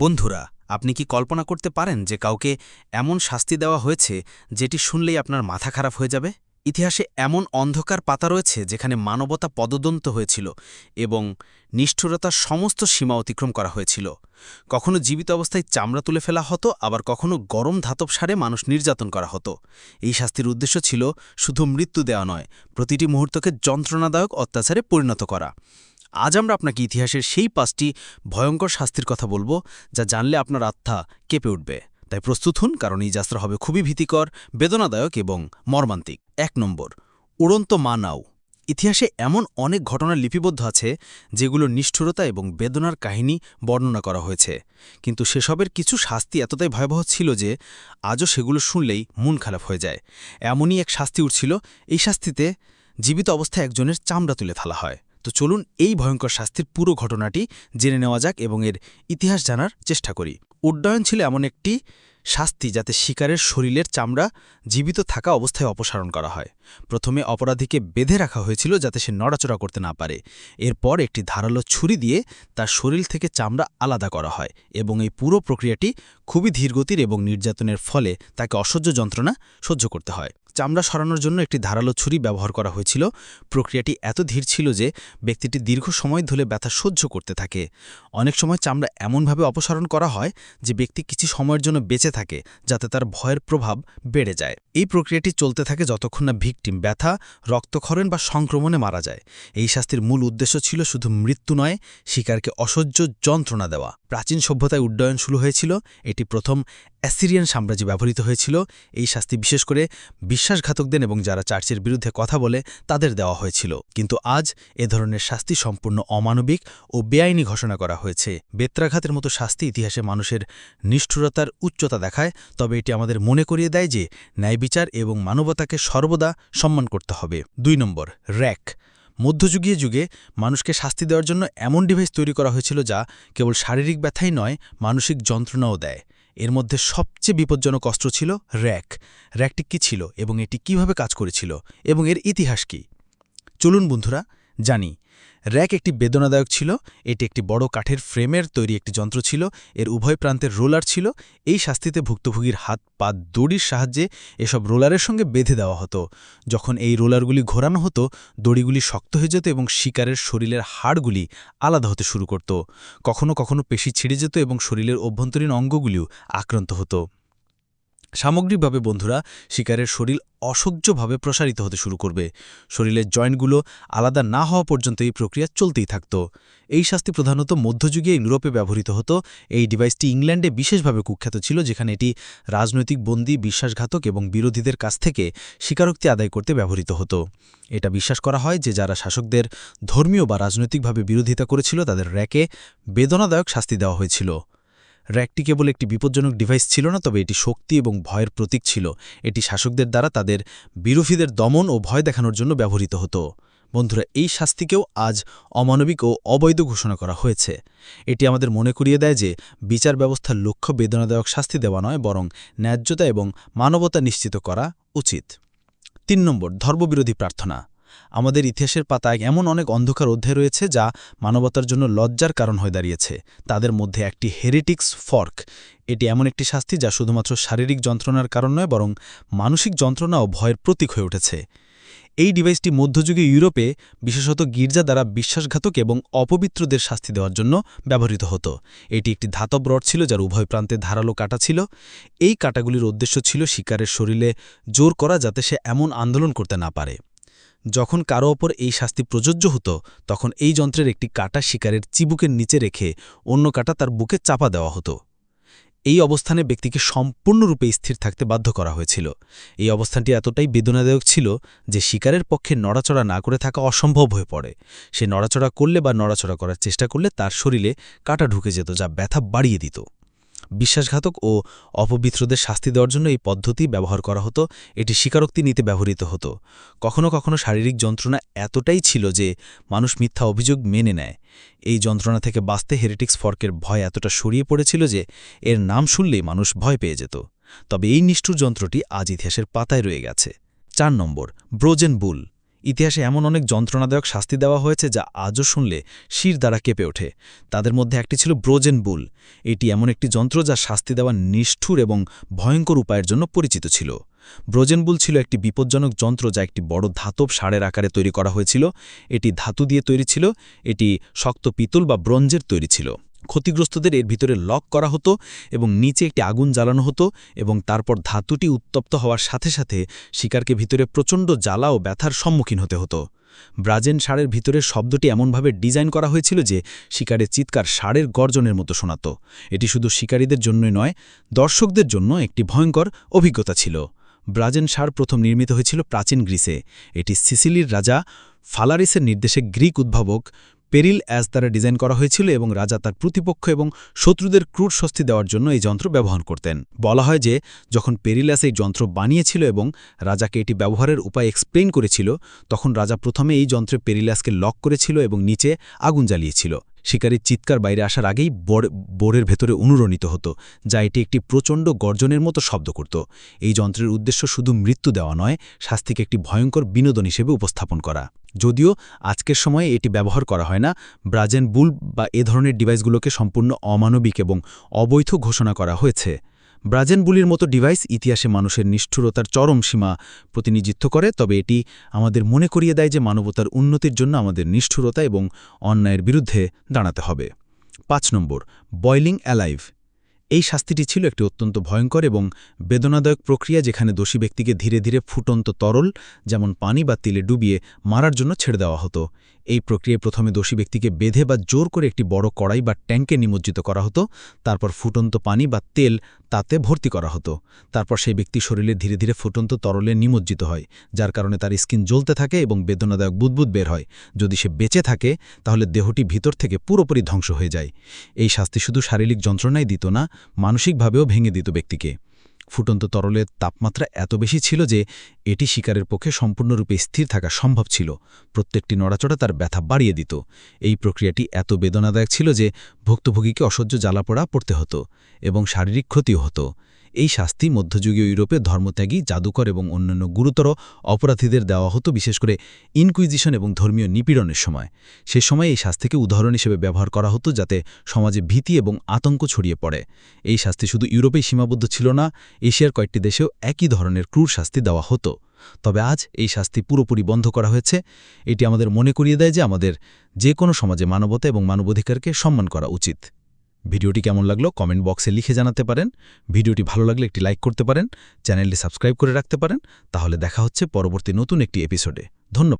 বন্ধুরা, আপনি কি কল্পনা করতে পারেন যে কাউকে এমন শাস্তি দেওয়া হয়েছে যেটি শুনলেই আপনার মাথা খারাপ হয়ে যাবে? ইতিহাসে এমন অন্ধকার পাতা রয়েছে যেখানে মানবতা পদদন্ত হয়েছিল এবং নিষ্ঠুরতার সমস্ত সীমা অতিক্রম করা হয়েছিল। কখনো জীবিত অবস্থায় চামড়া তুলে ফেলা হতো, আবার কখনো গরম ধাতব সারে মানুষ নির্যাতন করা হতো। এই শাস্তির উদ্দেশ্য ছিল শুধু মৃত্যু দেওয়া নয়, প্রতিটি মুহূর্তকে যন্ত্রণাদায়ক অত্যাচারে পরিণত করা। আজ আমরা আপনাকে ইতিহাসের সেই ৫টি ভয়ঙ্কর শাস্তির কথা বলবো, যা জানলে আপনার আত্মা কেঁপে উঠবে। তাই প্রস্তুত হন, কারণ এই যাত্রা হবে খুবই ভীতিকর, বেদনাদায়ক এবং মর্মান্তিক। ১ নম্বর, উড়ন্ত মা নাও। ইতিহাসে এমন অনেক ঘটনা লিপিবদ্ধ আছে যেগুলো নিষ্ঠুরতা এবং বেদনার কাহিনী বর্ণনা করা হয়েছে, কিন্তু সেসবের কিছু শাস্তি এতটাই ভয়াবহ ছিল যে আজও সেগুলো শুনলেই মন খারাপ হয়ে যায়। এমনই এক শাস্তি উঠছিল। এই শাস্তিতে জীবিত অবস্থায় একজনের চামড়া তুলে ফেলা হয়। তো চলুন এই ভয়ঙ্কর শাস্তির পুরো ঘটনাটি জেনে নেওয়া যাক এবং এর ইতিহাস জানার চেষ্টা করি। উড্ডয়ন ছিল এমন একটি শাস্তি যাতে শিকারের শরীরের চামড়া জীবিত থাকা অবস্থায় অপসারণ করা হয়। প্রথমে অপরাধীকে বেঁধে রাখা হয়েছিল যাতে সে নড়াচড়া করতে না পারে। এরপর একটি ধারালো ছুরি দিয়ে তার শরীর থেকে চামড়া আলাদা করা হয় এবং এই পুরো প্রক্রিয়াটি খুবই ধীরগতির এবং নির্যাতনের ফলে তাকে অসহ্য যন্ত্রণা সহ্য করতে হয়। চামড়া সরানোর জন্য একটি ধারালো ছুরি ব্যবহার করা হয়েছিল। প্রক্রিয়াটি এত ধীর ছিল যে ব্যক্তিটি দীর্ঘ সময় ধরে ব্যথা সহ্য করতে থাকে। অনেক সময় চামড়া এমনভাবে অপসারণ করা হয় যে ব্যক্তি কিছু সময়ের জন্য বেঁচে থাকে, যাতে তার ভয়ের প্রভাব বেড়ে যায়। এই প্রক্রিয়াটি চলতে থাকে যতক্ষণ না ভিকটিম ব্যথা, রক্তক্ষরণ বা সংক্রমণে মারা যায়। এই শাস্তির মূল উদ্দেশ্য ছিল শুধু মৃত্যু নয়, শিকারকে অসহ্য যন্ত্রণা দেওয়া। প্রাচীন সভ্যতায় উড্ডয়ন শুরু হয়েছিল। এটি প্রথম অ্যাসিরিয়ান সাম্রাজ্যে ব্যবহৃত হয়েছিল। এই শাস্তি বিশেষ করে বিশ্বাসঘাতকদের এবং যারা চার্চের বিরুদ্ধে কথা বলে তাদের দেওয়া হয়েছিল। কিন্তু আজ এ ধরনের শাস্তি সম্পূর্ণ অমানবিক ও বেআইনি ঘোষণা করা হয়েছে। বেত্রাঘাতের মতো শাস্তি ইতিহাসে মানুষের নিষ্ঠুরতার উচ্চতা দেখায়, তবে এটি আমাদের মনে করিয়ে দেয় যে ন্যায়বিচার এবং মানবতাকে সর্বদা সম্মান করতে হবে। ২ নম্বর, র্যাক। মধ্যযুগীয় যুগে মানুষকে শাস্তি দেওয়ার জন্য এমন ডিভাইস তৈরি করা হয়েছিল যা কেবল শারীরিক ব্যথাই নয়, মানসিক যন্ত্রণাও দেয়। এর মধ্যে সবচেয়ে বিপজ্জনক অস্ত্র ছিল র্যাক। র্যাকটি কী ছিল এবং এটি কিভাবে কাজ করেছিল এবং এর ইতিহাস কী? চলুন বন্ধুরা জানি। র্যাক একটি বেদনাদায়ক ছিল। এটি একটি বড় কাঠের ফ্রেমের তৈরি একটি যন্ত্র ছিল। এর উভয় প্রান্তের রোলার ছিল। এই শাস্তিতে ভুক্তভোগীর হাত পা দড়ির সাহায্যে এসব রোলারের সঙ্গে বেঁধে দেওয়া হতো। যখন এই রোলারগুলি ঘোরানো হতো, দড়িগুলি শক্ত হয়ে যেত এবং শিকারের শরীরের হাড়গুলি আলাদা হতে শুরু করত। কখনো কখনো পেশি ছিঁড়ে যেত এবং শরীরের অভ্যন্তরীণ অঙ্গগুলিও আক্রান্ত হতো। সামগ্রিকভাবে বন্ধুরা, শিকারের শরীর অসহ্যভাবে প্রসারিত হতে শুরু করবে। শরীরের জয়েন্টগুলো আলাদা না হওয়া পর্যন্ত এই প্রক্রিয়া চলতেই থাকত। এই শাস্তি প্রধানত মধ্যযুগে ইউরোপে ব্যবহৃত হতো। এই ডিভাইসটি ইংল্যান্ডে বিশেষভাবে কুখ্যাত ছিল, যেখানে এটি রাজনৈতিক বন্দী, বিশ্বাসঘাতক এবং বিরোধীদের কাছ থেকে স্বীকারোক্তি আদায় করতে ব্যবহৃত হতো। এটা বিশ্বাস করা হয় যে যারা শাসকদের ধর্মীয় বা রাজনৈতিকভাবে বিরোধিতা করেছিল তাদের র্যাকে বেদনাদায়ক শাস্তি দেওয়া হয়েছিল। র্যাকটি কেবল একটি বিপজ্জনক ডিভাইস ছিল না, তবে এটি শক্তি এবং ভয়ের প্রতীক ছিল। এটি শাসকদের দ্বারা তাদের বিরোধীদের দমন ও ভয় দেখানোর জন্য ব্যবহৃত হতো। বন্ধুরা, এই শাস্তিকেও আজ অমানবিক ও অবৈধ ঘোষণা করা হয়েছে। এটি আমাদের মনে করিয়ে দেয় যে বিচার ব্যবস্থার লক্ষ্য বেদনাদায়ক শাস্তি দেওয়া নয়, বরং ন্যায্যতা এবং মানবতা নিশ্চিত করা উচিত। ৩ নম্বর, ধর্মবিরোধী প্রার্থনা। আমাদের ইতিহাসের পাতায় এমন অনেক অন্ধকার অধ্যায় রয়েছে যা মানবতার জন্য লজ্জার কারণ হয়ে দাঁড়িয়েছে। তাদের মধ্যে একটি হেরেটিক্স ফর্ক। এটি এমন একটি শাস্তি যা শুধুমাত্র শারীরিক যন্ত্রণার কারণ নয়, বরং মানসিক যন্ত্রণা ও ভয়ের প্রতীক হয়ে উঠেছে। এই ডিভাইসটি মধ্যযুগে ইউরোপে বিশেষত গির্জা দ্বারা বিশ্বাসঘাতক এবং অপবিত্রদের শাস্তি দেওয়ার জন্য ব্যবহৃত হতো। এটি একটি ধাতব রড ছিল যার উভয় প্রান্তে ধারালো কাঁটা ছিল। এই কাঁটাগুলির উদ্দেশ্য ছিল শিকারের শরীরে জোর করা যাতে সে এমন আন্দোলন করতে না পারে। যখন কারো ওপর এই শাস্তি প্রযোজ্য হতো, তখন এই যন্ত্রের একটি কাঁটা শিকারের চিবুকের নিচে রেখে অন্য কাঁটা তার বুকে চাপা দেওয়া হতো। এই অবস্থানে ব্যক্তিকে সম্পূর্ণরূপে স্থির থাকতে বাধ্য করা হয়েছিল। এই অবস্থানটি এতটাই বেদনাদায়ক ছিল যে শিকারের পক্ষে নড়াচড়া না করে থাকা অসম্ভব হয়ে পড়ে। সে নড়াচড়া করলে বা নড়াচড়া করার চেষ্টা করলে তার শরীরে কাঁটা ঢুকে যেত, যা ব্যথা বাড়িয়ে দিত। বিশ্বাসঘাতক ও অপবিত্রদের শাস্তি দেওয়ার জন্য এই পদ্ধতি ব্যবহার করা হতো। এটি স্বীকারোক্তি নিতে ব্যবহৃত হতো। কখনো কখনো শারীরিক যন্ত্রণা এতটাই ছিল যে মানুষ মিথ্যা অভিযোগ মেনে নেয়। এই যন্ত্রণা থেকে বাঁচতে হেরেটিক্স ফর্কের ভয় এতটা ছড়িয়ে পড়েছিল যে এর নাম শুনলেই মানুষ ভয় পেয়ে যেত। তবে এই নিষ্ঠুর যন্ত্রটি আজ ইতিহাসের পাতায় রয়ে গেছে। ৪ নম্বর, ব্রোজেন বুল। ইতিহাসে এমন অনেক যন্ত্রণাদায়ক শাস্তি দেওয়া হয়েছে যা আজও শুনলে শির দ্বারা কেঁপে ওঠে। তাদের মধ্যে একটি ছিল ব্রোজেন বুল। এটি এমন একটি যন্ত্র যা শাস্তি দেওয়া নিষ্ঠুর এবং ভয়ঙ্কর উপায়ের জন্য পরিচিত ছিল। ব্রোজেন বুল ছিল একটি বিপজ্জনক যন্ত্র যা একটি বড় ধাতব ষাঁড়ের আকারে তৈরি করা হয়েছিল। এটি ধাতু দিয়ে তৈরি ছিল, এটি শক্ত পিতল বা ব্রোঞ্জের তৈরি ছিল। ক্ষতিগ্রস্তদের এর ভিতরে লক করা হতো এবং নিচে একটি আগুন জ্বালানো হতো এবং তারপর ধাতুটি উত্তপ্ত হওয়ার সাথে সাথে শিকারকে ভিতরে প্রচণ্ড জ্বালা ও ব্যথার সম্মুখীন হতে হতো। ব্রাজেন ষাঁড়ের ভিতরের শব্দটি এমনভাবে ডিজাইন করা হয়েছিল যে শিকারের চিৎকার ষাঁড়ের গর্জনের মতো শোনাত। এটি শুধু শিকারীদের জন্যই নয়, দর্শকদের জন্য একটি ভয়ঙ্কর অভিজ্ঞতা ছিল। ব্রাজেন ষাঁড় প্রথম নির্মিত হয়েছিল প্রাচীন গ্রিসে। এটি সিসিলির রাজা ফালারিসের নির্দেশে গ্রিক উদ্ভাবক পেরিল অ্যাস দ্বারা ডিজাইন করা হয়েছিল এবং রাজা তার প্রতিপক্ষ এবং শত্রুদের ক্রুর স্বস্তি দেওয়ার জন্য এই যন্ত্র ব্যবহার করতেন। বলা হয় যে যখন পেরিলাস এই যন্ত্র বানিয়েছিল এবং রাজাকে এটি ব্যবহারের উপায় এক্সপ্লেইন করেছিল, তখন রাজা প্রথমে এই যন্ত্রে পেরিলাসকে লক করেছিল এবং নিচে আগুন জ্বালিয়েছিল। শিকারীর চিৎকার বাইরে আসার আগেই বোরের ভেতরে অনুরণিত হতো, যা এটি একটি প্রচণ্ড গর্জনের মতো শব্দ করত। এই যন্ত্রের উদ্দেশ্য শুধু মৃত্যু দেওয়া নয়, শাস্তিকে একটি ভয়ঙ্কর বিনোদন হিসেবে উপস্থাপন করা। যদিও আজকের সময়ে এটি ব্যবহার করা হয় না, ব্রাজেন বুল বা এ ধরনের ডিভাইসগুলোকে সম্পূর্ণ অমানবিক এবং অবৈধ ঘোষণা করা হয়েছে। ব্রাজেন বুলির মতো ডিভাইস ইতিহাসে মানুষের নিষ্ঠুরতার চরম সীমা প্রতিনিধিত্ব করে, তবে এটি আমাদের মনে করিয়ে দেয় যে মানবতার উন্নতির জন্য আমাদের নিষ্ঠুরতা এবং অন্যায়ের বিরুদ্ধে দাঁড়াতে হবে। ৫ নম্বর, বয়লিং অ্যালাইভ। এই শাস্তিটি ছিল একটি অত্যন্ত ভয়ঙ্কর এবং বেদনাদায়ক প্রক্রিয়া, যেখানে দোষী ব্যক্তিকে ধীরে ধীরে ফুটন্ত তরল যেমন পানি বা তেলে ডুবিয়ে মারার জন্য ছেড়ে দেওয়া হতো। এই প্রক্রিয়ায় প্রথমে দোষী ব্যক্তিকে বেঁধে বা জোর করে একটি বড় কড়াই বা ট্যাঙ্কে নিমজ্জিত করা হতো। তারপর ফুটন্ত পানি বা তেল তাতে ভর্তি করা হতো। তারপর সেই ব্যক্তি শরীরে ধীরে ধীরে ফুটন্ত তরলে নিমজ্জিত হয়, যার কারণে তার স্কিন জ্বলতে থাকে এবং বেদনাদায়ক বুদবুদ বের হয়। যদি সে বেঁচে থাকে তাহলে দেহটি ভিতর থেকে পুরোপুরি ধ্বংস হয়ে যায়। এই শাস্তি শুধু শারীরিক যন্ত্রণাই দিত না, মানসিকভাবেও ভেঙে দিত ব্যক্তিকে। ফুটন্ত তরলের তাপমাত্রা এত বেশি ছিল যে এটি শিকারের পক্ষে সম্পূর্ণরূপে স্থির থাকা সম্ভব ছিল। প্রত্যেকটি নড়াচড়া তার ব্যথা বাড়িয়ে দিত। এই প্রক্রিয়াটি এত বেদনাদায়ক ছিল যে ভুক্তভোগীকে অসহ্য জ্বালাপোড়া পড়তে হতো এবং শারীরিক ক্ষতিও হতো। এই শাস্তি মধ্যযুগীয় ইউরোপে ধর্মত্যাগী, জাদুকর এবং অন্যান্য গুরুতর অপরাধীদের দেওয়া হতো, বিশেষ করে ইনকুইজিশন এবং ধর্মীয় নিপীড়নের সময়। সে সময় এই শাস্তিকে উদাহরণ হিসেবে ব্যবহার করা হতো যাতে সমাজে ভীতি এবং আতঙ্ক ছড়িয়ে পড়ে। এই শাস্তি শুধু ইউরোপেই সীমাবদ্ধ ছিল না, এশিয়ার কয়েকটি দেশেও একই ধরনের ক্রূর শাস্তি দেওয়া হতো। তবে আজ এই শাস্তি পুরোপুরি বন্ধ করা হয়েছে। এটি আমাদের মনে করিয়ে দেয় যে আমাদের যে কোনো সমাজে মানবতা এবং মানবাধিকারকে সম্মান করা উচিত। ভিডিওটি কেমন লাগলো কমেন্ট বক্সে লিখে জানাতে পারেন। ভিডিওটি ভালো লাগলে একটি লাইক করতে পারেন, চ্যানেলটি সাবস্ক্রাইব করে রাখতে পারেন। তাহলে দেখা হচ্ছে পরবর্তী নতুন একটি এপিসোডে। ধন্যবাদ।